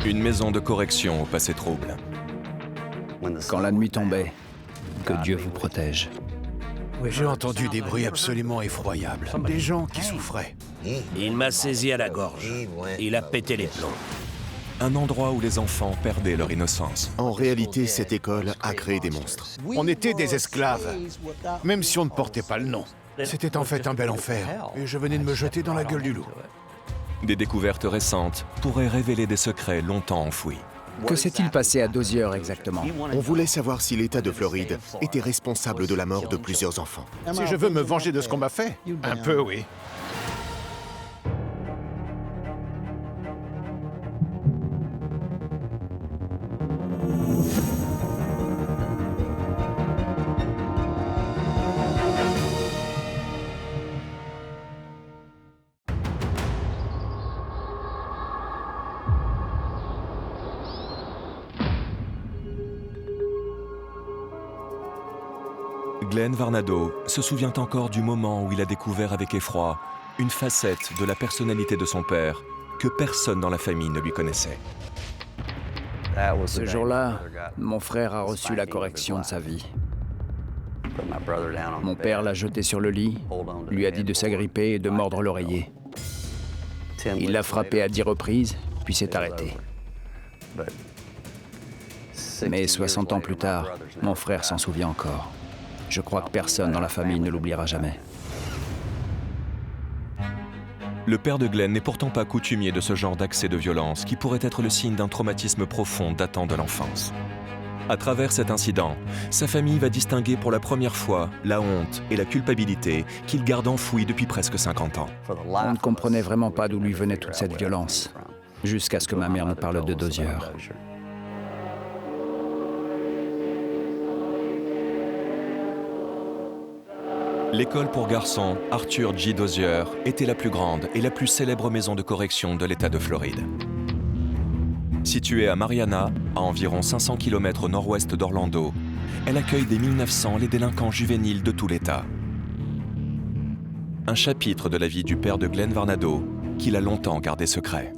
Une maison de correction au passé trouble. Quand la nuit tombait, que Dieu vous protège. J'ai entendu des bruits absolument effroyables. Des gens qui souffraient. Il m'a saisi à la gorge. Il a pété les plombs. Un endroit où les enfants perdaient leur innocence. En réalité, cette école a créé des monstres. On était des esclaves, même si on ne portait pas le nom. C'était en fait un bel enfer, et je venais de me jeter dans la gueule du loup. Des découvertes récentes pourraient révéler des secrets longtemps enfouis. Que s'est-il passé à Dozier exactement? On voulait savoir si l'État de Floride était responsable de la mort de plusieurs enfants. Si je veux me venger de ce qu'on m'a fait, un peu oui. Glenn Varnado se souvient encore du moment où il a découvert avec effroi une facette de la personnalité de son père que personne dans la famille ne lui connaissait. Ce jour-là, mon frère a reçu la correction de sa vie. Mon père l'a jeté sur le lit, lui a dit de s'agripper et de mordre l'oreiller. Il l'a frappé à 10 reprises, puis s'est arrêté. Mais 60 ans plus tard, mon frère s'en souvient encore. Je crois que personne dans la famille ne l'oubliera jamais. Le père de Glenn n'est pourtant pas coutumier de ce genre d'accès de violence qui pourrait être le signe d'un traumatisme profond datant de l'enfance. À travers cet incident, sa famille va distinguer pour la première fois la honte et la culpabilité qu'il garde enfouies depuis presque 50 ans. On ne comprenait vraiment pas d'où lui venait toute cette violence, jusqu'à ce que ma mère nous parle de Dozier. L'école pour garçons Arthur J. Dozier était la plus grande et la plus célèbre maison de correction de l'État de Floride. Située à Marianna, à environ 500 km au nord-ouest d'Orlando, elle accueille dès 1900 les délinquants juvéniles de tout l'État. Un chapitre de la vie du père de Glenn Varnado qu'il a longtemps gardé secret.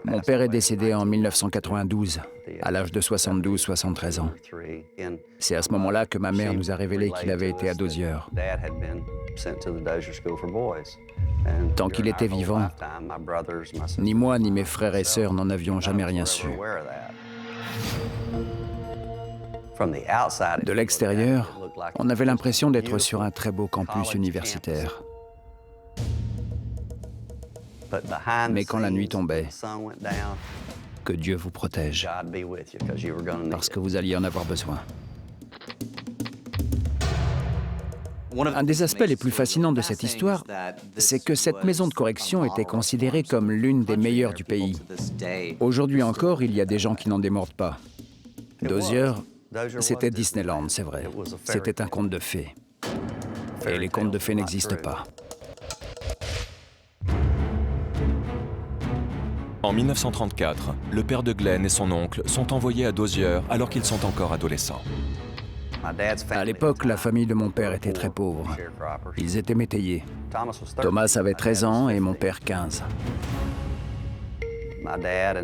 Mon père est décédé en 1992, à l'âge de 72-73 ans. C'est à ce moment-là que ma mère nous a révélé qu'il avait été à Dozier. Tant qu'il était vivant, ni moi ni mes frères et sœurs n'en avions jamais rien su. De l'extérieur, on avait l'impression d'être sur un très beau campus universitaire. Mais quand la nuit tombait, que Dieu vous protège, parce que vous alliez en avoir besoin. Un des aspects les plus fascinants de cette histoire, c'est que cette maison de correction était considérée comme l'une des meilleures du pays. Aujourd'hui encore, il y a des gens qui n'en démordent pas. Dozier, c'était Disneyland, c'est vrai. C'était un conte de fées. Et les contes de fées n'existent pas. En 1934, le père de Glenn et son oncle sont envoyés à Dozier alors qu'ils sont encore adolescents. À l'époque, la famille de mon père était très pauvre. Ils étaient métayers. Thomas avait 13 ans et mon père 15.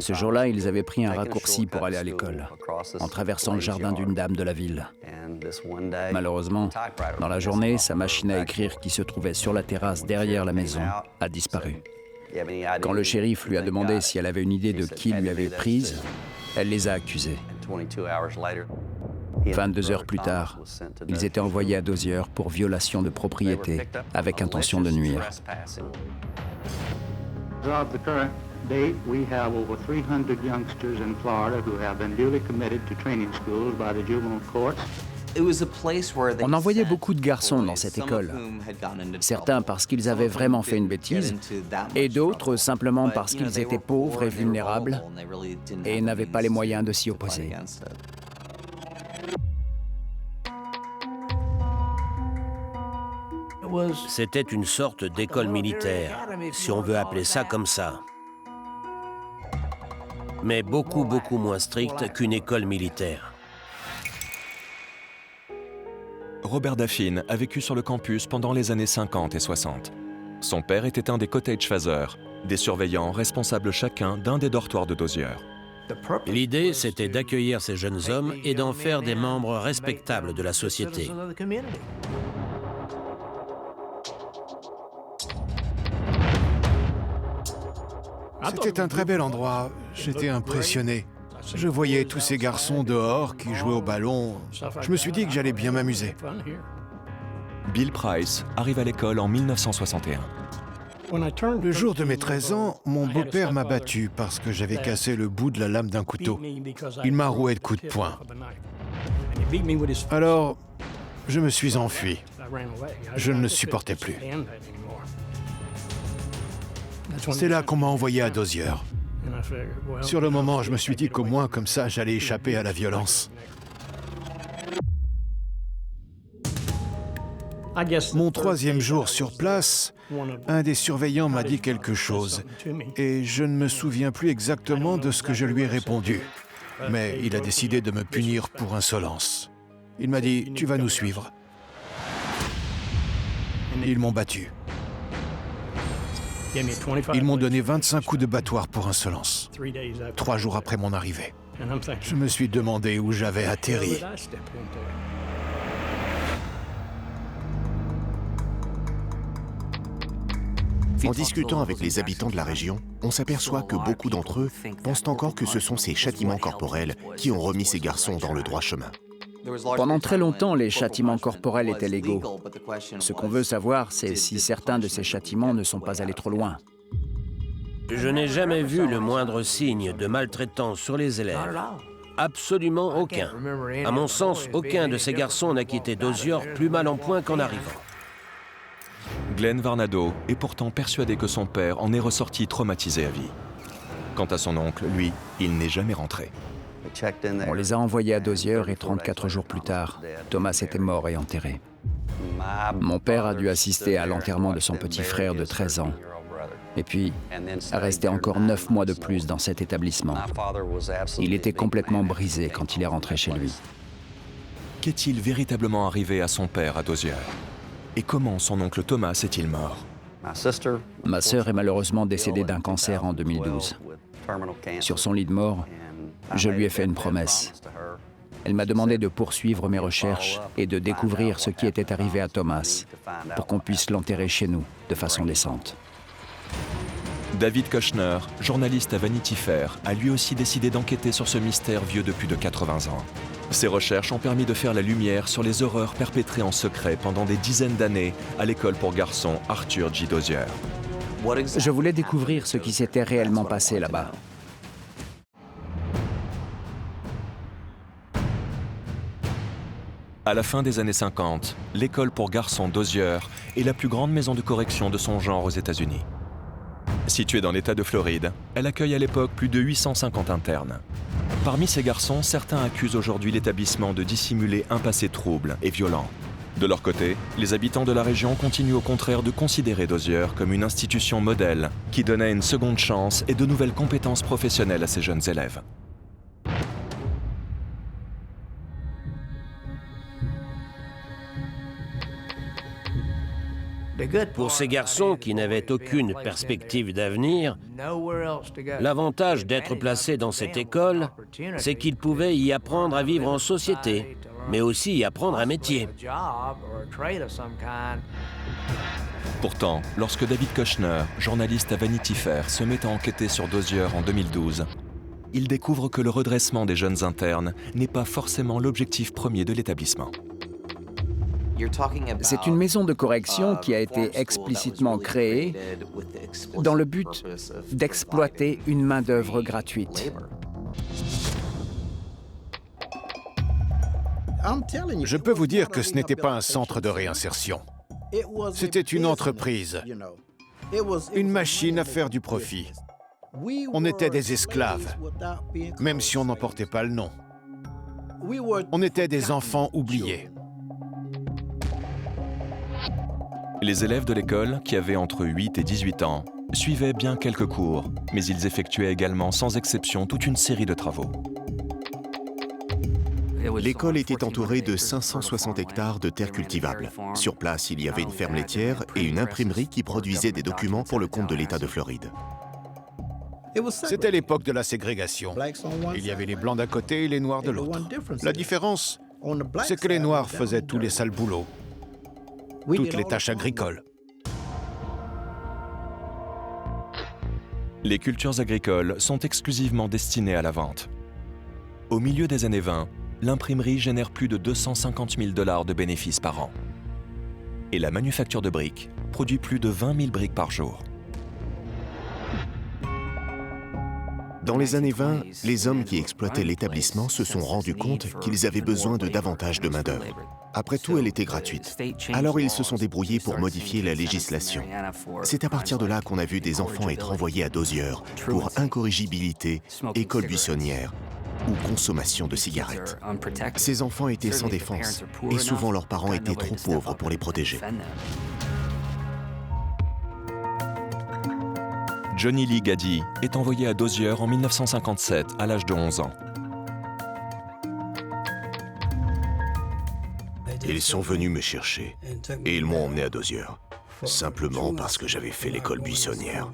Ce jour-là, ils avaient pris un raccourci pour aller à l'école, en traversant le jardin d'une dame de la ville. Malheureusement, dans la journée, sa machine à écrire qui se trouvait sur la terrasse derrière la maison a disparu. Quand le shérif lui a demandé si elle avait une idée de qui lui avait prise, elle les a accusés. 22 heures plus tard, ils étaient envoyés à Dozier pour violation de propriété avec intention de nuire. Throughout the current date, we have over 300 youngsters in Florida who have been duly committed to training schools by the juvenile courts. On envoyait beaucoup de garçons dans cette école, certains parce qu'ils avaient vraiment fait une bêtise, et d'autres simplement parce qu'ils étaient pauvres et vulnérables et n'avaient pas les moyens de s'y opposer. C'était une sorte d'école militaire, si on veut appeler ça comme ça. Mais beaucoup moins stricte qu'une école militaire. Robert Daffin a vécu sur le campus pendant les années 50 et 60. Son père était un des cottage fathers, des surveillants responsables chacun d'un des dortoirs de Dozier. L'idée, c'était d'accueillir ces jeunes hommes et d'en faire des membres respectables de la société. C'était un très bel endroit. J'étais impressionné. Je voyais tous ces garçons dehors qui jouaient au ballon. Je me suis dit que j'allais bien m'amuser. Bill Price arrive à l'école en 1961. Le jour de mes 13 ans, mon beau-père m'a battu parce que j'avais cassé le bout de la lame d'un couteau. Il m'a roué de coups de poing. Alors, je me suis enfui. Je ne le supportais plus. C'est là qu'on m'a envoyé à Dozier. Sur le moment, je me suis dit qu'au moins comme ça, j'allais échapper à la violence. Mon 3e jour sur place, un des surveillants m'a dit quelque chose et je ne me souviens plus exactement de ce que je lui ai répondu. Mais il a décidé de me punir pour insolence. Il m'a dit « Tu vas nous suivre ». Ils m'ont battu. Ils m'ont donné 25 coups de battoir pour insolence, 3 jours après mon arrivée. Je me suis demandé où j'avais atterri. En discutant avec les habitants de la région, on s'aperçoit que beaucoup d'entre eux pensent encore que ce sont ces châtiments corporels qui ont remis ces garçons dans le droit chemin. Pendant très longtemps, les châtiments corporels étaient légaux. Ce qu'on veut savoir, c'est si certains de ces châtiments ne sont pas allés trop loin. Je n'ai jamais vu le moindre signe de maltraitance sur les élèves. Absolument aucun. À mon sens, aucun de ces garçons n'a quitté Dozier plus mal en point qu'en arrivant. Glenn Varnado est pourtant persuadé que son père en est ressorti traumatisé à vie. Quant à son oncle, lui, il n'est jamais rentré. On les a envoyés à Dozier et 34 jours plus tard, Thomas était mort et enterré. Mon père a dû assister à l'enterrement de son petit frère de 13 ans. Et puis, rester encore 9 mois de plus dans cet établissement. Il était complètement brisé quand il est rentré chez lui. Qu'est-il véritablement arrivé à son père à Dozier? Et comment son oncle Thomas est-il mort? Ma sœur est malheureusement décédée d'un cancer en 2012. Sur son lit de mort, je lui ai fait une promesse. Elle m'a demandé de poursuivre mes recherches et de découvrir ce qui était arrivé à Thomas pour qu'on puisse l'enterrer chez nous de façon décente. David Kushner, journaliste à Vanity Fair, a lui aussi décidé d'enquêter sur ce mystère vieux de plus de 80 ans. Ses recherches ont permis de faire la lumière sur les horreurs perpétrées en secret pendant des dizaines d'années à l'école pour garçons Arthur J. Dozier. Je voulais découvrir ce qui s'était réellement passé là-bas. À la fin des années 50, l'école pour garçons Dozier est la plus grande maison de correction de son genre aux États-Unis. Située dans l'État de Floride, elle accueille à l'époque plus de 850 internes. Parmi ces garçons, certains accusent aujourd'hui l'établissement de dissimuler un passé trouble et violent. De leur côté, les habitants de la région continuent au contraire de considérer Dozier comme une institution modèle qui donnait une seconde chance et de nouvelles compétences professionnelles à ses jeunes élèves. Pour ces garçons qui n'avaient aucune perspective d'avenir, l'avantage d'être placés dans cette école, c'est qu'ils pouvaient y apprendre à vivre en société, mais aussi y apprendre un métier. Pourtant, lorsque David Kushner, journaliste à Vanity Fair, se met à enquêter sur Dozier en 2012, il découvre que le redressement des jeunes internes n'est pas forcément l'objectif premier de l'établissement. C'est une maison de correction qui a été explicitement créée dans le but d'exploiter une main-d'œuvre gratuite. Je peux vous dire que ce n'était pas un centre de réinsertion. C'était une entreprise, une machine à faire du profit. On était des esclaves, même si on n'en portait pas le nom. On était des enfants oubliés. Les élèves de l'école, qui avaient entre 8 et 18 ans, suivaient bien quelques cours, mais ils effectuaient également sans exception toute une série de travaux. L'école était entourée de 560 hectares de terres cultivables. Sur place, il y avait une ferme laitière et une imprimerie qui produisait des documents pour le compte de l'État de Floride. C'était l'époque de la ségrégation. Il y avait les blancs d'un côté et les noirs de l'autre. La différence, c'est que les noirs faisaient tous les sales boulots, toutes les tâches agricoles. Les cultures agricoles sont exclusivement destinées à la vente. Au milieu des années 20, l'imprimerie génère plus de 250 000 $ de bénéfices par an. Et la manufacture de briques produit plus de 20 000 briques par jour. Dans les années 20, les hommes qui exploitaient l'établissement se sont rendus compte qu'ils avaient besoin de davantage de main-d'œuvre. Après tout, elle était gratuite. Alors ils se sont débrouillés pour modifier la législation. C'est à partir de là qu'on a vu des enfants être envoyés à Dozier pour incorrigibilité, école buissonnière ou consommation de cigarettes. Ces enfants étaient sans défense et souvent leurs parents étaient trop pauvres pour les protéger. Johnny Lee Gaddy est envoyé à Dozier en 1957 à l'âge de 11 ans. Ils sont venus me chercher et ils m'ont emmené à Dozier, simplement parce que j'avais fait l'école buissonnière.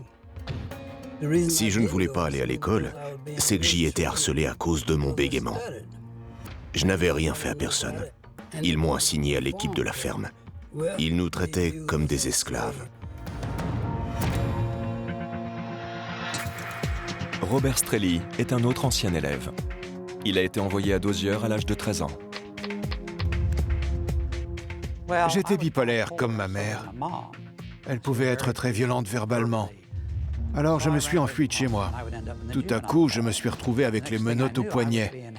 Si je ne voulais pas aller à l'école, c'est que j'y étais harcelé à cause de mon bégaiement. Je n'avais rien fait à personne. Ils m'ont assigné à l'équipe de la ferme. Ils nous traitaient comme des esclaves. Robert Strelly est un autre ancien élève. Il a été envoyé à Dozier à l'âge de 13 ans. J'étais bipolaire comme ma mère. Elle pouvait être très violente verbalement. Alors je me suis enfui de chez moi. Tout à coup, je me suis retrouvé avec les menottes aux poignets.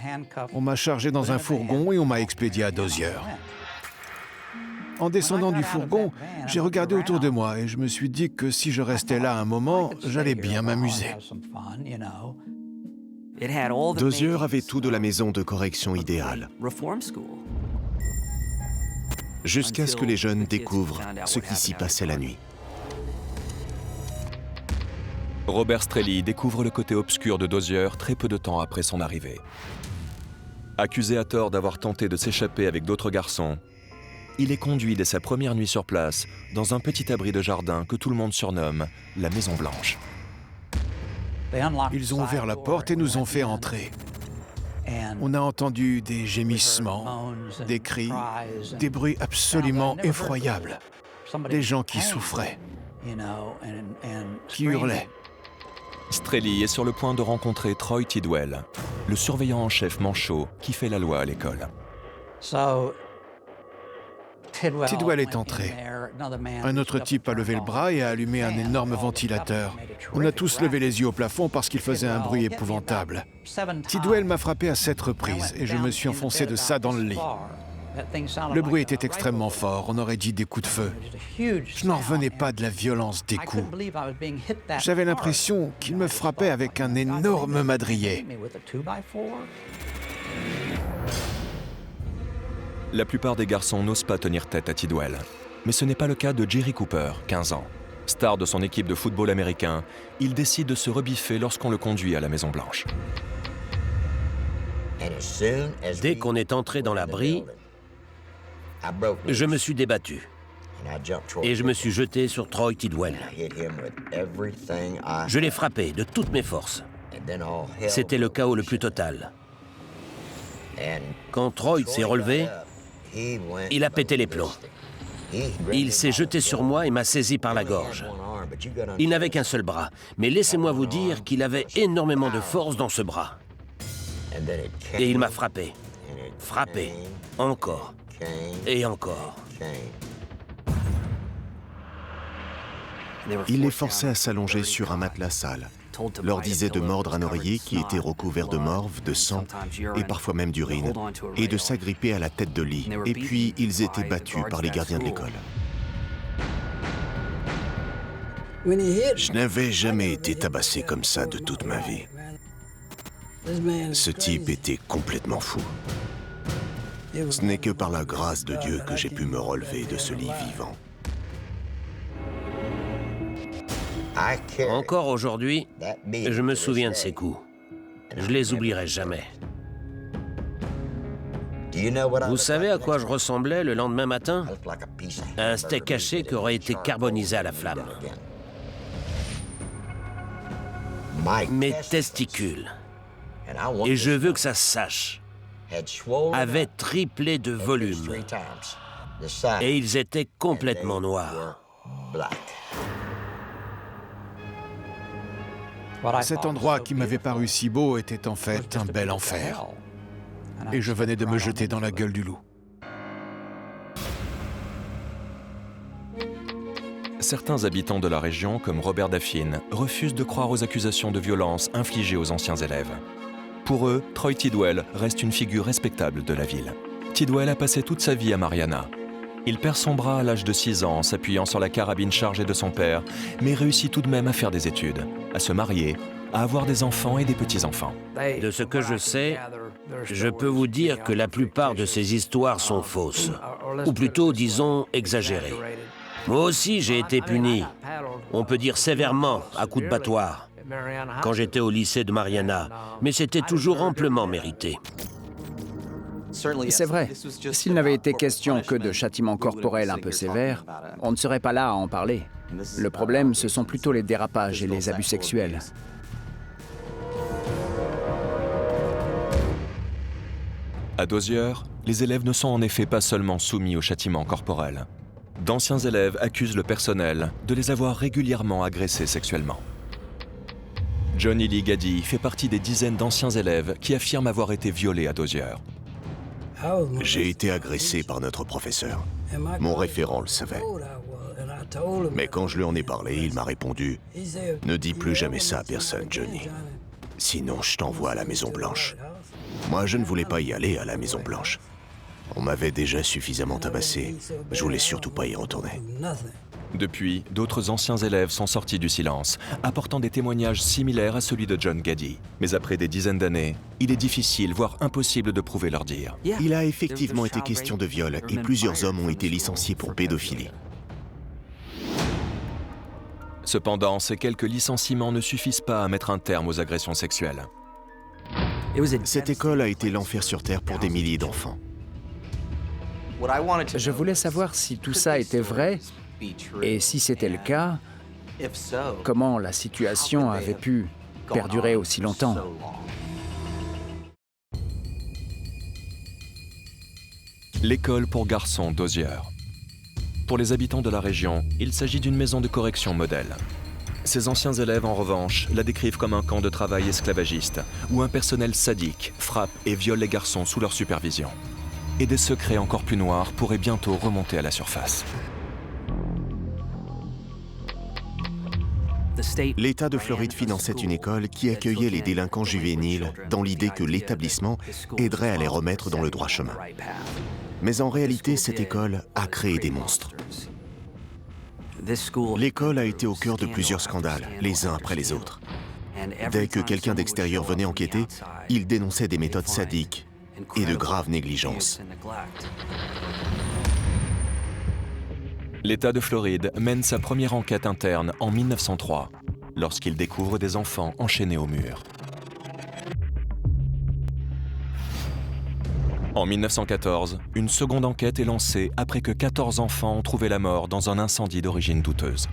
On m'a chargé dans un fourgon et on m'a expédié à Dozier. En descendant du fourgon, j'ai regardé autour de moi et je me suis dit que si je restais là un moment, j'allais bien m'amuser. Dozier avait tout de la maison de correction idéale, jusqu'à ce que les jeunes découvrent ce qui s'y passait la nuit. Robert Strelly découvre le côté obscur de Dozier très peu de temps après son arrivée. Accusé à tort d'avoir tenté de s'échapper avec d'autres garçons, il est conduit dès sa première nuit sur place dans un petit abri de jardin que tout le monde surnomme la Maison Blanche. Ils ont ouvert la porte et nous ont fait entrer. On a entendu des gémissements, des cris, des bruits absolument effroyables. Des gens qui souffraient, qui hurlaient. Strelly est sur le point de rencontrer Troy Tidwell, le surveillant en chef manchot qui fait la loi à l'école. Tidwell est entré. Un autre type a levé le bras et a allumé un énorme ventilateur. On a tous levé les yeux au plafond parce qu'il faisait un bruit épouvantable. Tidwell m'a frappé à 7 reprises et je me suis enfoncé de ça dans le lit. Le bruit était extrêmement fort, on aurait dit des coups de feu. Je n'en revenais pas de la violence des coups. J'avais l'impression qu'il me frappait avec un énorme madrier. La plupart des garçons n'osent pas tenir tête à Tidwell. Mais ce n'est pas le cas de Jerry Cooper, 15 ans. Star de son équipe de football américain, il décide de se rebiffer lorsqu'on le conduit à la Maison Blanche. Dès qu'on est entré dans l'abri, je me suis débattu. Et je me suis jeté sur Troy Tidwell. Je l'ai frappé de toutes mes forces. C'était le chaos le plus total. Quand Troy s'est relevé, il a pété les plombs. Il s'est jeté sur moi et m'a saisi par la gorge. Il n'avait qu'un seul bras, mais laissez-moi vous dire qu'il avait énormément de force dans ce bras. Et il m'a frappé, encore et encore. Il les forçait à s'allonger sur un matelas sale, leur disait de mordre un oreiller qui était recouvert de morve, de sang et parfois même d'urine, et de s'agripper à la tête de lit. Et puis, ils étaient battus par les gardiens de l'école. Je n'avais jamais été tabassé comme ça de toute ma vie. Ce type était complètement fou. Ce n'est que par la grâce de Dieu que j'ai pu me relever de ce lit vivant. Encore aujourd'hui, je me souviens de ces coups. Je les oublierai jamais. Vous savez à quoi je ressemblais le lendemain matin? À un steak haché qui aurait été carbonisé à la flamme. Mes testicules, et je veux que ça se sache, avaient triplé de volume. Et ils étaient complètement noirs. Cet endroit qui m'avait paru si beau était en fait un bel enfer. Et je venais de me jeter dans la gueule du loup. Certains habitants de la région, comme Robert Daffin, refusent de croire aux accusations de violence infligées aux anciens élèves. Pour eux, Troy Tidwell reste une figure respectable de la ville. Tidwell a passé toute sa vie à Marianna. Il perd son bras à l'âge de 6 ans en s'appuyant sur la carabine chargée de son père, mais réussit tout de même à faire des études, à se marier, à avoir des enfants et des petits-enfants. De ce que je sais, je peux vous dire que la plupart de ces histoires sont fausses, ou plutôt, disons, exagérées. Moi aussi, j'ai été puni, on peut dire sévèrement, à coups de battoir, quand j'étais au lycée de Marianna, mais c'était toujours amplement mérité. C'est vrai, s'il n'avait été question que de châtiments corporels un peu sévères, on ne serait pas là à en parler. Le problème, ce sont plutôt les dérapages et les abus sexuels. À Dozier, les élèves ne sont en effet pas seulement soumis aux châtiments corporels. D'anciens élèves accusent le personnel de les avoir régulièrement agressés sexuellement. Johnny Lee Gaddy fait partie des dizaines d'anciens élèves qui affirment avoir été violés à Dozier. J'ai été agressé par notre professeur. Mon référent le savait. Mais quand je lui en ai parlé, il m'a répondu « Ne dis plus jamais ça à personne, Johnny. Sinon, je t'envoie à la Maison-Blanche. » Moi, je ne voulais pas y aller à la Maison-Blanche. On m'avait déjà suffisamment tabassé. Je voulais surtout pas y retourner. Depuis, d'autres anciens élèves sont sortis du silence, apportant des témoignages similaires à celui de John Gaddy. Mais après des dizaines d'années, il est difficile, voire impossible de prouver leur dire. Il a effectivement été question de viol et plusieurs hommes ont été licenciés pour pédophilie. Cependant, ces quelques licenciements ne suffisent pas à mettre un terme aux agressions sexuelles. Cette école a été l'enfer sur Terre pour des milliers d'enfants. Je voulais savoir si tout ça était vrai, et si c'était le cas, comment la situation avait pu perdurer aussi longtemps. L'école pour garçons Dozier. Pour les habitants de la région, il s'agit d'une maison de correction modèle. Ces anciens élèves, en revanche, la décrivent comme un camp de travail esclavagiste, où un personnel sadique frappe et viole les garçons sous leur supervision. Et des secrets encore plus noirs pourraient bientôt remonter à la surface. L'État de Floride finançait une école qui accueillait les délinquants juvéniles dans l'idée que l'établissement aiderait à les remettre dans le droit chemin. Mais en réalité, cette école a créé des monstres. L'école a été au cœur de plusieurs scandales, les uns après les autres. Dès que quelqu'un d'extérieur venait enquêter, il dénonçait des méthodes sadiques et de graves négligences. L'État de Floride mène sa première enquête interne en 1903, lorsqu'il découvre des enfants enchaînés au mur. En 1914, une seconde enquête est lancée après que 14 enfants ont trouvé la mort dans un incendie d'origine douteuse.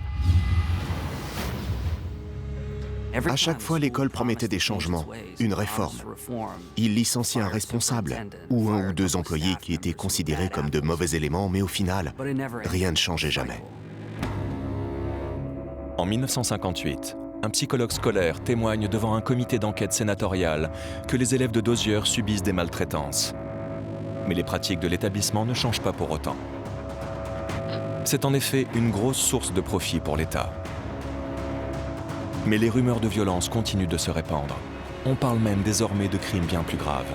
À chaque fois, l'école promettait des changements, une réforme. Il licenciait un responsable ou un ou deux employés qui étaient considérés comme de mauvais éléments, mais au final, rien ne changeait jamais. En 1958, un psychologue scolaire témoigne devant un comité d'enquête sénatorial que les élèves de Dozier subissent des maltraitances. Mais les pratiques de l'établissement ne changent pas pour autant. C'est en effet une grosse source de profit pour l'État. Mais les rumeurs de violence continuent de se répandre. On parle même désormais de crimes bien plus graves.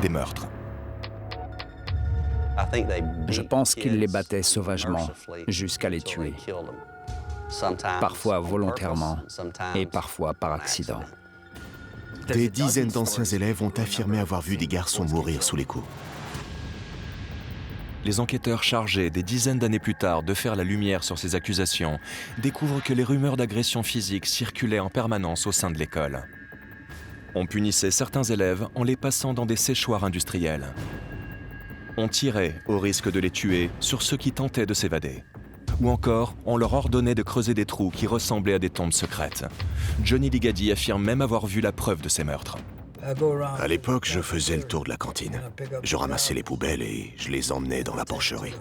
Des meurtres. Je pense qu'ils les battaient sauvagement jusqu'à les tuer. Parfois volontairement et parfois par accident. Des dizaines d'anciens élèves ont affirmé avoir vu des garçons mourir sous les coups. Les enquêteurs chargés des dizaines d'années plus tard de faire la lumière sur ces accusations découvrent que les rumeurs d'agression physique circulaient en permanence au sein de l'école. On punissait certains élèves en les passant dans des séchoirs industriels. On tirait, au risque de les tuer, sur ceux qui tentaient de s'évader. Ou encore, on leur ordonnait de creuser des trous qui ressemblaient à des tombes secrètes. Johnny Ligadi affirme même avoir vu la preuve de ces meurtres. À l'époque, je faisais le tour de la cantine. Je ramassais les poubelles et je les emmenais dans la porcherie.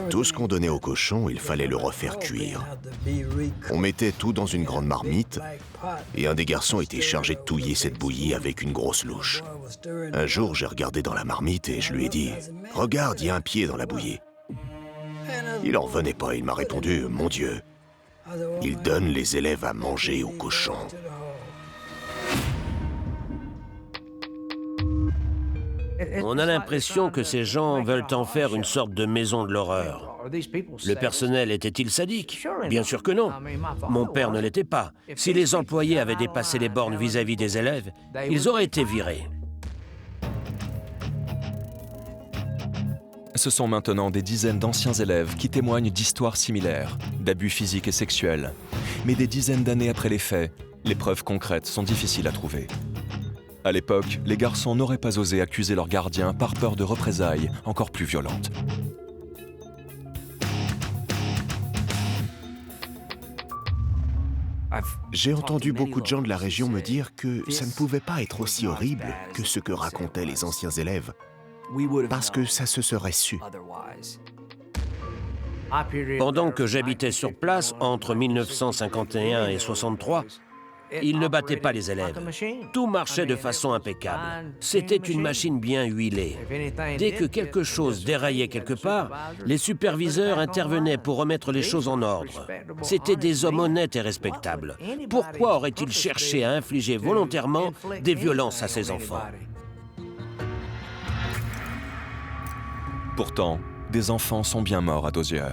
Tout ce qu'on donnait aux cochons, il fallait le refaire cuire. On mettait tout dans une grande marmite et un des garçons était chargé de touiller cette bouillie avec une grosse louche. Un jour, j'ai regardé dans la marmite et je lui ai dit « Regarde, il y a un pied dans la bouillie ». Il en revenait pas, il m'a répondu « Mon Dieu, il donne les élèves à manger aux cochons ». On a l'impression que ces gens veulent en faire une sorte de maison de l'horreur. Le personnel était-il sadique? Bien sûr que non. Mon père ne l'était pas. Si les employés avaient dépassé les bornes vis-à-vis des élèves, ils auraient été virés. Ce sont maintenant des dizaines d'anciens élèves qui témoignent d'histoires similaires, d'abus physiques et sexuels. Mais des dizaines d'années après les faits, les preuves concrètes sont difficiles à trouver. À l'époque, les garçons n'auraient pas osé accuser leurs gardiens par peur de représailles encore plus violentes. J'ai entendu beaucoup de gens de la région me dire que ça ne pouvait pas être aussi horrible que ce que racontaient les anciens élèves, parce que ça se serait su. Pendant que j'habitais sur place, entre 1951 et 63, ils ne battaient pas les élèves. Tout marchait de façon impeccable. C'était une machine bien huilée. Dès que quelque chose déraillait quelque part, les superviseurs intervenaient pour remettre les choses en ordre. C'étaient des hommes honnêtes et respectables. Pourquoi auraient-ils cherché à infliger volontairement des violences à ces enfants? Pourtant, des enfants sont bien morts à Dozier.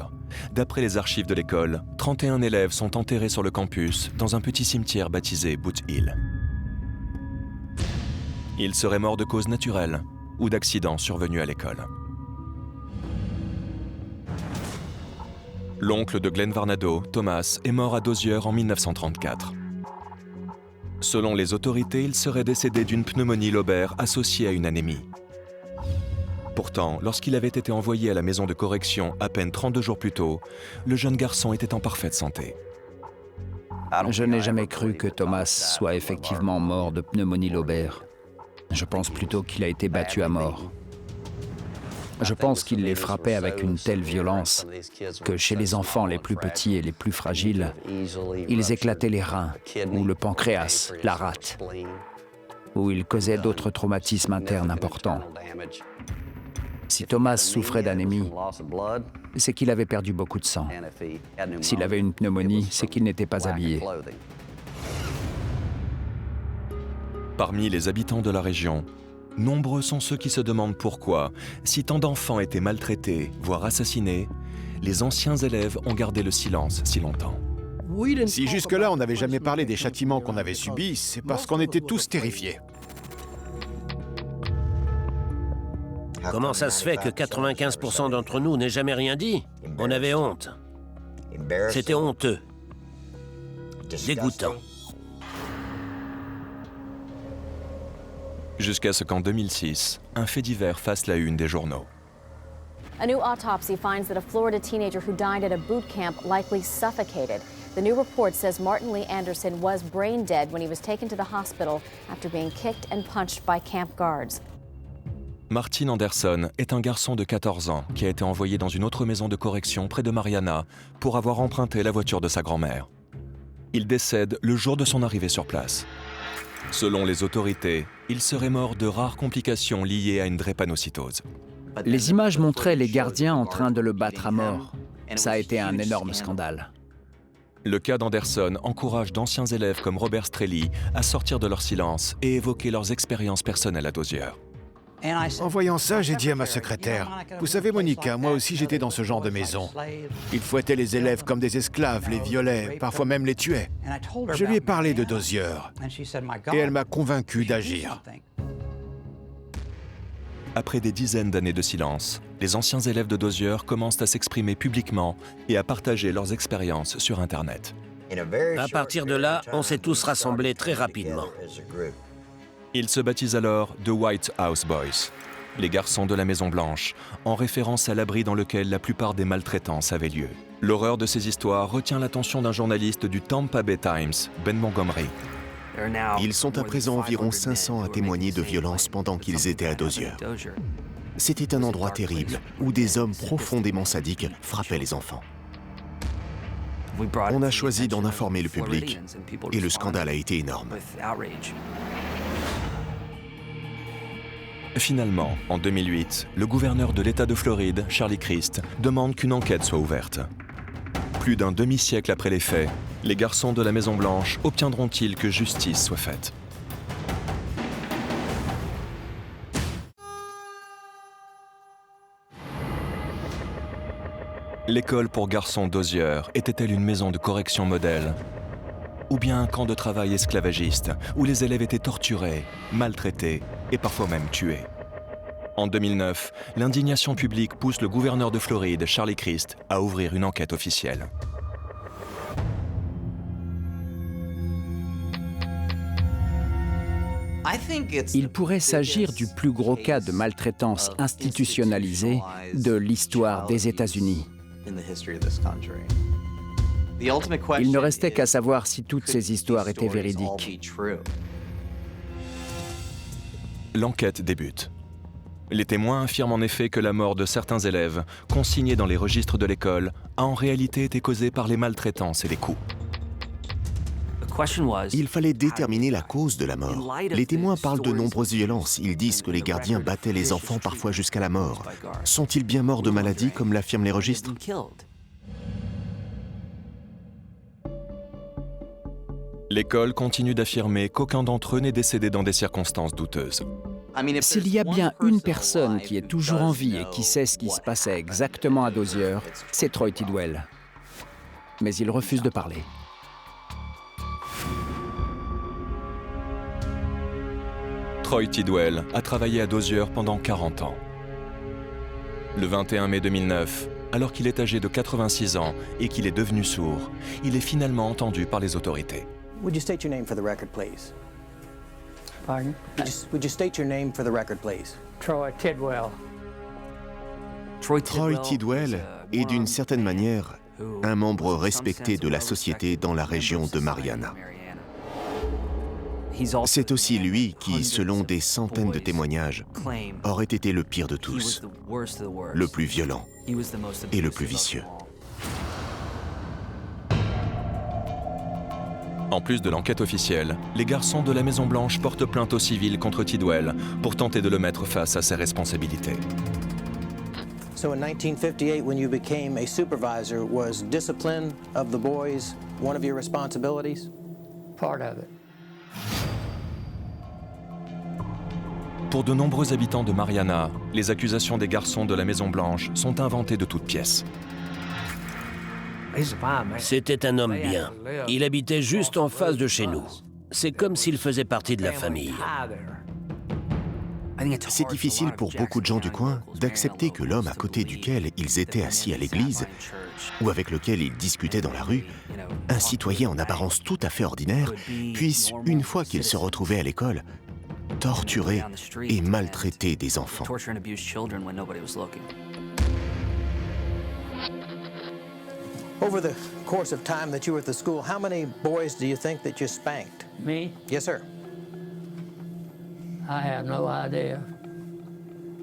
D'après les archives de l'école, 31 élèves sont enterrés sur le campus dans un petit cimetière baptisé Boot Hill. Ils seraient morts de causes naturelles ou d'accidents survenus à l'école. L'oncle de Glenn Varnado, Thomas, est mort à Dozier en 1934. Selon les autorités, il serait décédé d'une pneumonie lobaire associée à une anémie. Pourtant, lorsqu'il avait été envoyé à la maison de correction à peine 32 jours plus tôt, le jeune garçon était en parfaite santé. Je n'ai jamais cru que Thomas soit effectivement mort de pneumonie lobaire. Je pense plutôt qu'il a été battu à mort. Je pense qu'il les frappait avec une telle violence que chez les enfants les plus petits et les plus fragiles, ils éclataient les reins, ou le pancréas, la rate, ou ils causaient d'autres traumatismes internes importants. Si Thomas souffrait d'anémie, c'est qu'il avait perdu beaucoup de sang. S'il avait une pneumonie, c'est qu'il n'était pas habillé. Parmi les habitants de la région, nombreux sont ceux qui se demandent pourquoi, si tant d'enfants étaient maltraités, voire assassinés, les anciens élèves ont gardé le silence si longtemps. Si jusque-là on n'avait jamais parlé des châtiments qu'on avait subis, c'est parce qu'on était tous terrifiés. Comment ça se fait que 95% d'entre nous n'aient jamais rien dit? On avait honte. C'était honteux. Dégoûtant. Jusqu'à ce qu'en 2006, un fait divers fasse la une des journaux. A new autopsy finds that a Florida teenager who died at a boot camp likely suffocated. The new report says Martin Lee Anderson was brain dead when he was taken to the hospital after being kicked and punched by camp guards. Martin Anderson est un garçon de 14 ans qui a été envoyé dans une autre maison de correction près de Marianna pour avoir emprunté la voiture de sa grand-mère. Il décède le jour de son arrivée sur place. Selon les autorités, il serait mort de rares complications liées à une drépanocytose. Les images montraient les gardiens en train de le battre à mort. Ça a été un énorme scandale. Le cas d'Anderson encourage d'anciens élèves comme Robert Strelly à sortir de leur silence et évoquer leurs expériences personnelles à Dozier. En voyant ça, j'ai dit à ma secrétaire, « Vous savez, Monica, moi aussi j'étais dans ce genre de maison. Ils fouettaient les élèves comme des esclaves, les violaient, parfois même les tuaient. Je lui ai parlé de Dozier et elle m'a convaincu d'agir. » Après des dizaines d'années de silence, les anciens élèves de Dozier commencent à s'exprimer publiquement et à partager leurs expériences sur Internet. À partir de là, on s'est tous rassemblés très rapidement. Ils se baptisent alors The White House Boys. les garçons de la Maison Blanche, en référence à l'abri dans lequel la plupart des maltraitances avaient lieu. L'horreur de ces histoires retient l'attention d'un journaliste du Tampa Bay Times, Ben Montgomery. Ils sont à présent environ 500 à témoigner de violences pendant qu'ils étaient à Dozier. C'était un endroit terrible où des hommes profondément sadiques frappaient les enfants. On a choisi d'en informer le public et le scandale a été énorme. Finalement, en 2008, le gouverneur de l'État de Floride, Charlie Crist, demande qu'une enquête soit ouverte. Plus d'un demi-siècle après les faits, les garçons de la Maison Blanche obtiendront-ils que justice soit faite? L'école pour garçons Dozier était-elle une maison de correction modèle? Ou bien un camp de travail esclavagiste où les élèves étaient torturés, maltraités et parfois même tués? En 2009, l'indignation publique pousse le gouverneur de Floride, Charlie Crist, à ouvrir une enquête officielle. Il pourrait s'agir du plus gros cas de maltraitance institutionnalisée de l'histoire des États-Unis. Il ne restait qu'à savoir si toutes ces histoires étaient véridiques. L'enquête débute. Les témoins affirment en effet que la mort de certains élèves, consignés dans les registres de l'école, a en réalité été causée par les maltraitances et les coups. Il fallait déterminer la cause de la mort. Les témoins parlent de nombreuses violences. Ils disent que les gardiens battaient les enfants parfois jusqu'à la mort. Sont-ils bien morts de maladie, comme l'affirment les registres? L'école continue d'affirmer qu'aucun d'entre eux n'est décédé dans des circonstances douteuses. S'il y a bien une personne qui est toujours en vie et qui sait ce qui se passait exactement à Dozier, c'est Troy Tidwell. Mais il refuse de parler. Troy Tidwell a travaillé à Dozier pendant 40 ans. Le 21 mai 2009, alors qu'il est âgé de 86 ans et qu'il est devenu sourd, il est finalement entendu par les autorités. Would you state your name for the record, please? Pardon? Would you state your name for the record, please? Troy Tidwell. Troy Tidwell est d'une certaine manière un membre respecté de la société dans la région de Mariana. C'est aussi lui qui, selon des centaines de témoignages, aurait été le pire de tous, le plus violent et le plus vicieux. En plus de l'enquête officielle, les garçons de la Maison Blanche portent plainte au civil contre Tidwell pour tenter de le mettre face à ses responsabilités. So in 1958, when you became a supervisor, was discipline of the boys one of your responsibilities? Part of it. Pour de nombreux habitants de Mariana, les accusations des garçons de la Maison Blanche sont inventées de toutes pièces. C'était un homme bien. Il habitait juste en face de chez nous. C'est comme s'il faisait partie de la famille. C'est difficile pour beaucoup de gens du coin d'accepter que l'homme à côté duquel ils étaient assis à l'église ou avec lequel ils discutaient dans la rue, un citoyen en apparence tout à fait ordinaire, puisse, une fois qu'il se retrouvait à l'école, torturer et maltraiter des enfants. Over the course of time that you were at the school, how many boys do you think that you spanked? Me? Yes, sir. I have no idea.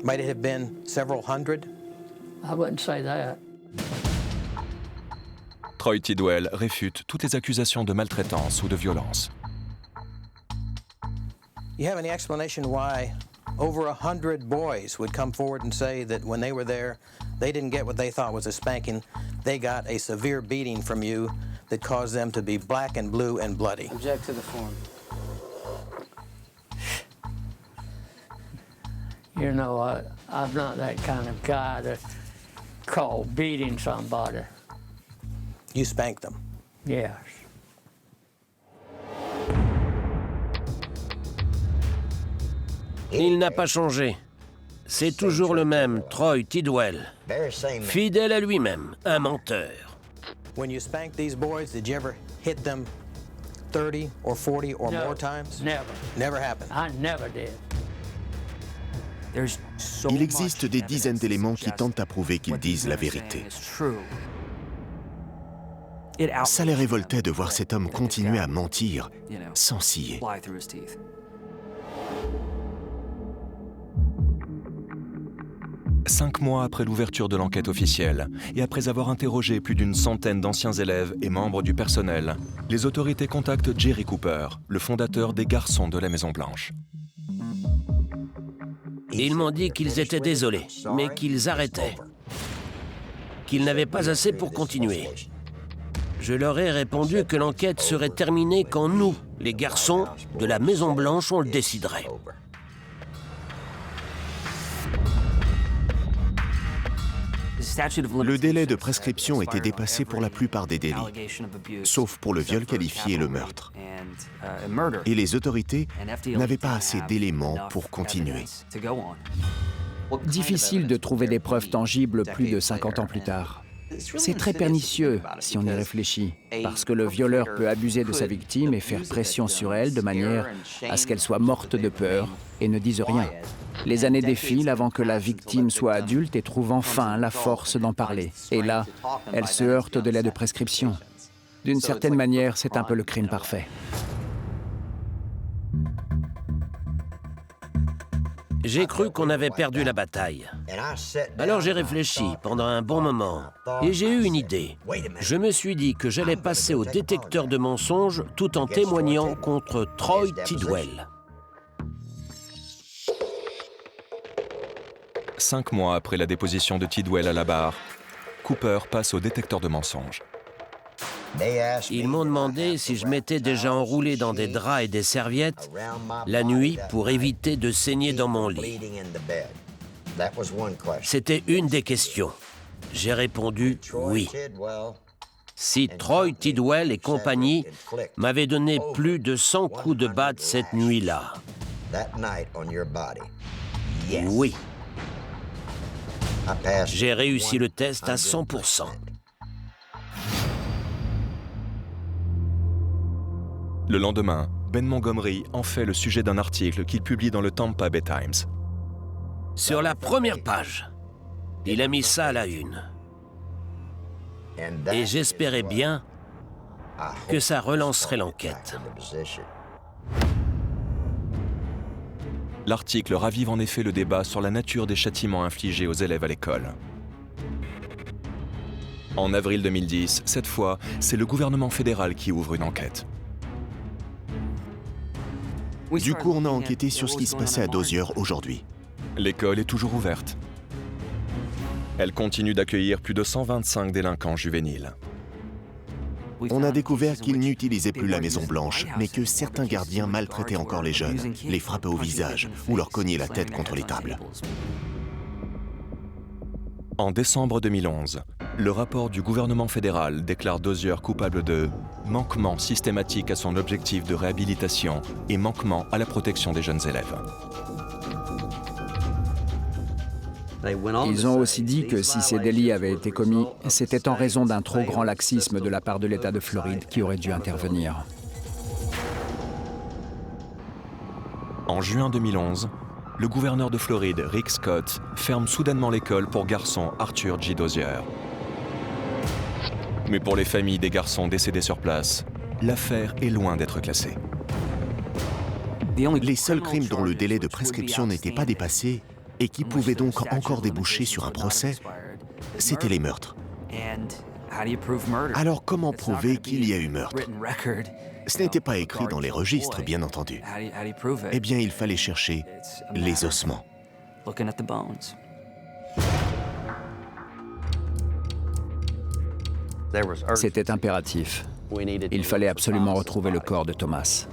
Might it have been several hundred? I wouldn't say that. Troy Tidwell réfute toutes les accusations de maltraitance ou de violence. You have any explanation why over 100 boys would come forward and say that when they were there, they didn't get what they thought was a spanking, they got a severe beating from you that caused them to be black and blue and bloody? Object to the form. You know, I'm not that kind of guy to call beating somebody. You spanked them? Yes. Il n'a pas changé. C'est toujours le même, Troy Tidwell. Fidèle à lui-même, un menteur. When you spanked these boys, did you ever hit them 30 or 40 or more times? Never. Never happened? I never did. Il existe des dizaines d'éléments qui tentent à prouver qu'ils disent la vérité. Ça les révoltait de voir cet homme continuer à mentir sans ciller. 5 mois après l'ouverture de l'enquête officielle, et après avoir interrogé plus d'une centaine d'anciens élèves et membres du personnel, les autorités contactent Jerry Cooper, le fondateur des Garçons de la Maison-Blanche. Ils m'ont dit qu'ils étaient désolés, mais qu'ils arrêtaient. Qu'ils n'avaient pas assez pour continuer. Je leur ai répondu que l'enquête serait terminée quand nous, les garçons de la Maison-Blanche, on le déciderait. Le délai de prescription était dépassé pour la plupart des délits, sauf pour le viol qualifié et le meurtre. Et les autorités n'avaient pas assez d'éléments pour continuer. Difficile de trouver des preuves tangibles plus de 50 ans plus tard. C'est très pernicieux si on y réfléchit, parce que le violeur peut abuser de sa victime et faire pression sur elle de manière à ce qu'elle soit morte de peur et ne dise rien. Les années défilent avant que la victime soit adulte et trouve enfin la force d'en parler. Et là, elle se heurte au délai de prescription. D'une certaine manière, c'est un peu le crime parfait. J'ai cru qu'on avait perdu la bataille. Alors j'ai réfléchi pendant un bon moment et j'ai eu une idée. Je me suis dit que j'allais passer au détecteur de mensonges tout en témoignant contre Troy Tidwell. 5 mois après la déposition de Tidwell à la barre, Cooper passe au détecteur de mensonges. Ils m'ont demandé si je m'étais déjà enroulé dans des draps et des serviettes la nuit pour éviter de saigner dans mon lit. C'était une des questions. J'ai répondu oui. Si Troy Tidwell et compagnie m'avaient donné plus de 100 coups de batte cette nuit-là. Oui. J'ai réussi le test à 100%. Le lendemain, Ben Montgomery en fait le sujet d'un article qu'il publie dans le Tampa Bay Times. Sur la première page, il a mis ça à la une. Et j'espérais bien que ça relancerait l'enquête. L'article ravive en effet le débat sur la nature des châtiments infligés aux élèves à l'école. En avril 2010, cette fois, c'est le gouvernement fédéral qui ouvre une enquête. Du coup, on a enquêté sur ce qui se passait à Dozier aujourd'hui. L'école est toujours ouverte. Elle continue d'accueillir plus de 125 délinquants juvéniles. On a découvert qu'ils n'utilisaient plus la Maison-Blanche, mais que certains gardiens maltraitaient encore les jeunes, les frappaient au visage ou leur cognaient la tête contre les tables. En décembre 2011, le rapport du gouvernement fédéral déclare Dozier coupable de manquement systématique à son objectif de réhabilitation et manquement à la protection des jeunes élèves. Ils ont aussi dit que si ces délits avaient été commis, c'était en raison d'un trop grand laxisme de la part de l'État de Floride qui aurait dû intervenir. En juin 2011, le gouverneur de Floride, Rick Scott, ferme soudainement l'école pour garçons Arthur J. Dozier. Mais pour les familles des garçons décédés sur place, l'affaire est loin d'être classée. Les seuls crimes dont le délai de prescription n'était pas dépassé et qui pouvaient donc encore déboucher sur un procès, c'étaient les meurtres. Alors comment prouver qu'il y a eu meurtre? Ce n'était pas écrit dans les registres, bien entendu. Eh bien, il fallait chercher les ossements. C'était impératif. Il fallait absolument retrouver le corps de Thomas.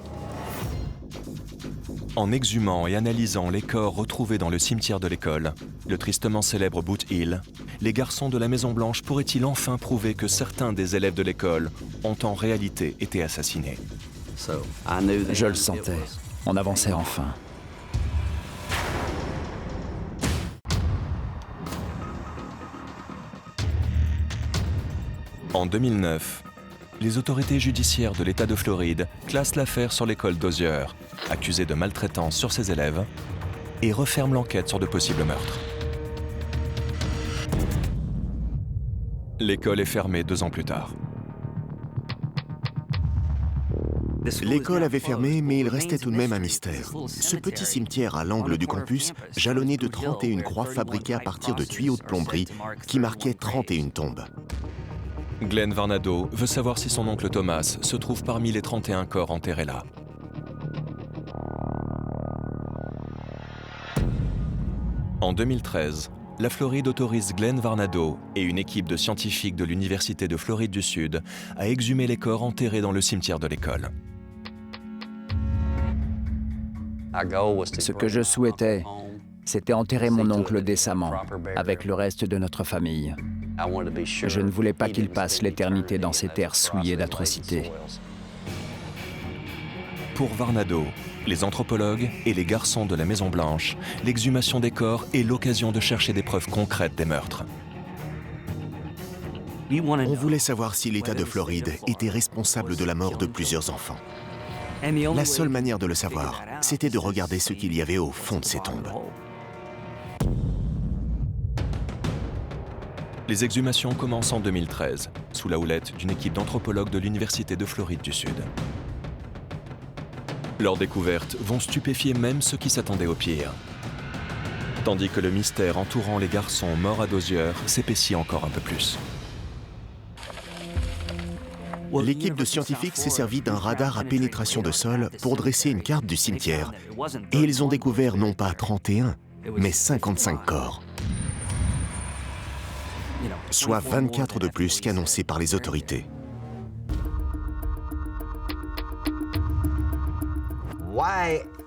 En exhumant et analysant les corps retrouvés dans le cimetière de l'école, le tristement célèbre Boot Hill, les garçons de la Maison-Blanche pourraient-ils enfin prouver que certains des élèves de l'école ont en réalité été assassinés? Je le sentais. On avançait enfin. En 2009, les autorités judiciaires de l'État de Floride classent l'affaire sur l'école Dozier, accusée de maltraitance sur ses élèves, et referme l'enquête sur de possibles meurtres. L'école est fermée 2 ans plus tard. L'école avait fermé, mais il restait tout de même un mystère. Ce petit cimetière à l'angle du campus, jalonné de 31 croix fabriquées à partir de tuyaux de plomberie, qui marquaient 31 tombes. Glenn Varnado veut savoir si son oncle Thomas se trouve parmi les 31 corps enterrés là. En 2013, la Floride autorise Glenn Varnado et une équipe de scientifiques de l'Université de Floride du Sud à exhumer les corps enterrés dans le cimetière de l'école. Ce que je souhaitais, c'était enterrer mon oncle décemment, avec le reste de notre famille. Je ne voulais pas qu'il passe l'éternité dans ces terres souillées d'atrocités. Pour Varnado, les anthropologues et les garçons de la Maison-Blanche, l'exhumation des corps est l'occasion de chercher des preuves concrètes des meurtres. On voulait savoir si l'État de Floride était responsable de la mort de plusieurs enfants. La seule manière de le savoir, c'était de regarder ce qu'il y avait au fond de ces tombes. Les exhumations commencent en 2013, sous la houlette d'une équipe d'anthropologues de l'Université de Floride du Sud. Leurs découvertes vont stupéfier même ceux qui s'attendaient au pire. Tandis que le mystère entourant les garçons morts à Dozier s'épaissit encore un peu plus. L'équipe de scientifiques s'est servie d'un radar à pénétration de sol pour dresser une carte du cimetière. Et ils ont découvert non pas 31, mais 55 corps. Soit 24 de plus qu'annoncé par les autorités.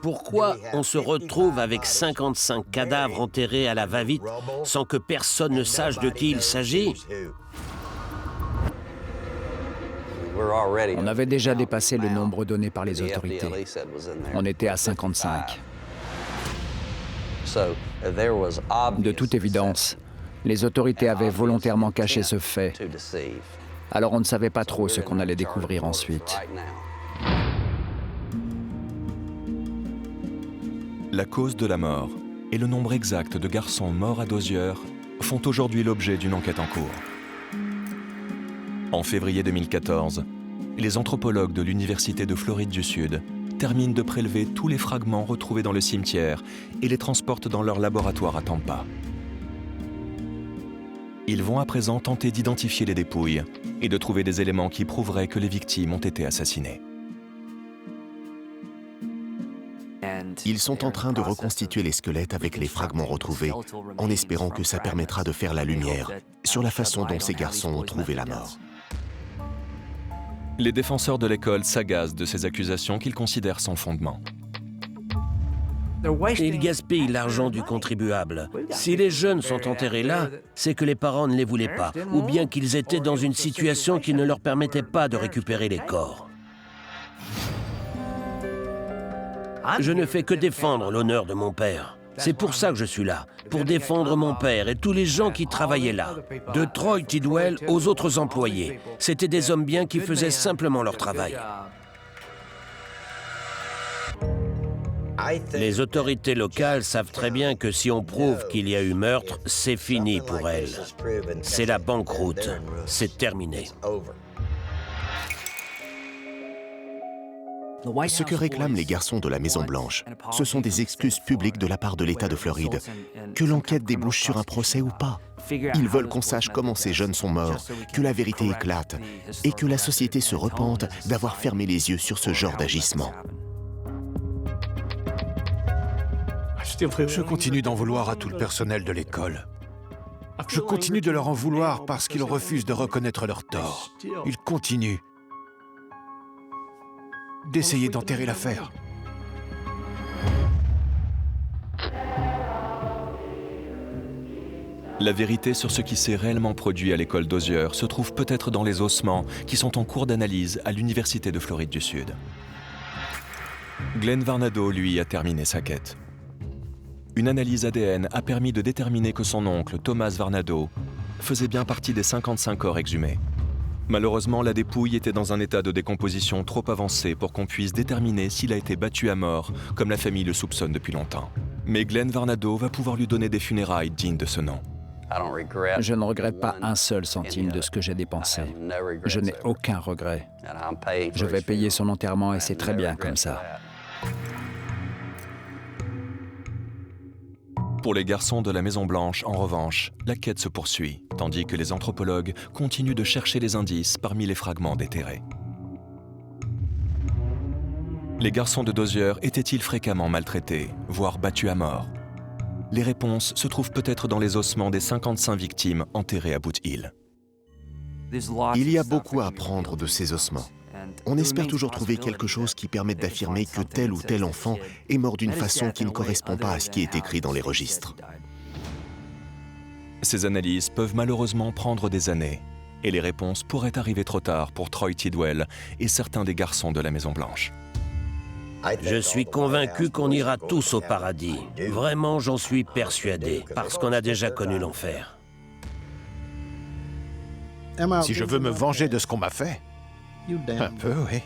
Pourquoi on se retrouve avec 55 cadavres enterrés à la va-vite sans que personne ne sache de qui il s'agit? On avait déjà dépassé le nombre donné par les autorités. On était à 55. De toute évidence, les autorités avaient volontairement caché ce fait. Alors on ne savait pas trop ce qu'on allait découvrir ensuite. La cause de la mort et le nombre exact de garçons morts à Dozier font aujourd'hui l'objet d'une enquête en cours. En février 2014, les anthropologues de l'Université de Floride du Sud terminent de prélever tous les fragments retrouvés dans le cimetière et les transportent dans leur laboratoire à Tampa. Ils vont à présent tenter d'identifier les dépouilles et de trouver des éléments qui prouveraient que les victimes ont été assassinées. Ils sont en train de reconstituer les squelettes avec les fragments retrouvés, en espérant que ça permettra de faire la lumière sur la façon dont ces garçons ont trouvé la mort. Les défenseurs de l'école s'agacent de ces accusations qu'ils considèrent sans fondement. Ils gaspillent l'argent du contribuable. Si les jeunes sont enterrés là, c'est que les parents ne les voulaient pas, ou bien qu'ils étaient dans une situation qui ne leur permettait pas de récupérer les corps. Je ne fais que défendre l'honneur de mon père. C'est pour ça que je suis là, pour défendre mon père et tous les gens qui travaillaient là. De Troy Tidwell aux autres employés. C'étaient des hommes bien qui faisaient simplement leur travail. Les autorités locales savent très bien que si on prouve qu'il y a eu meurtre, c'est fini pour elles. C'est la banqueroute. C'est terminé. Ce que réclament les garçons de la Maison-Blanche, ce sont des excuses publiques de la part de l'État de Floride, que l'enquête débouche sur un procès ou pas. Ils veulent qu'on sache comment ces jeunes sont morts, que la vérité éclate, et que la société se repente d'avoir fermé les yeux sur ce genre d'agissement. Je continue d'en vouloir à tout le personnel de l'école. Je continue de leur en vouloir parce qu'ils refusent de reconnaître leurs torts. Ils continuent d'essayer d'enterrer l'affaire. La vérité sur ce qui s'est réellement produit à l'école Dozier se trouve peut-être dans les ossements qui sont en cours d'analyse à l'Université de Floride du Sud. Glenn Varnado, lui, a terminé sa quête. Une analyse ADN a permis de déterminer que son oncle, Thomas Varnado, faisait bien partie des 55 corps exhumés. Malheureusement, la dépouille était dans un état de décomposition trop avancé pour qu'on puisse déterminer s'il a été battu à mort, comme la famille le soupçonne depuis longtemps. Mais Glenn Varnado va pouvoir lui donner des funérailles dignes de ce nom. Je ne regrette pas un seul centime de ce que j'ai dépensé. Je n'ai aucun regret. Je vais payer son enterrement et c'est très bien comme ça. Pour les garçons de la Maison-Blanche, en revanche, la quête se poursuit, tandis que les anthropologues continuent de chercher les indices parmi les fragments déterrés. Les garçons de Dozier étaient-ils fréquemment maltraités, voire battus à mort? Les réponses se trouvent peut-être dans les ossements des 55 victimes enterrées à Boot Hill. Il y a beaucoup à apprendre de ces ossements. On espère toujours trouver quelque chose qui permette d'affirmer que tel ou tel enfant est mort d'une façon qui ne correspond pas à ce qui est écrit dans les registres. Ces analyses peuvent malheureusement prendre des années, et les réponses pourraient arriver trop tard pour Troy Tidwell et certains des garçons de la Maison-Blanche. Je suis convaincu qu'on ira tous au paradis. Vraiment, j'en suis persuadé, parce qu'on a déjà connu l'enfer. Si je veux me venger de ce qu'on m'a fait, un peu, oui.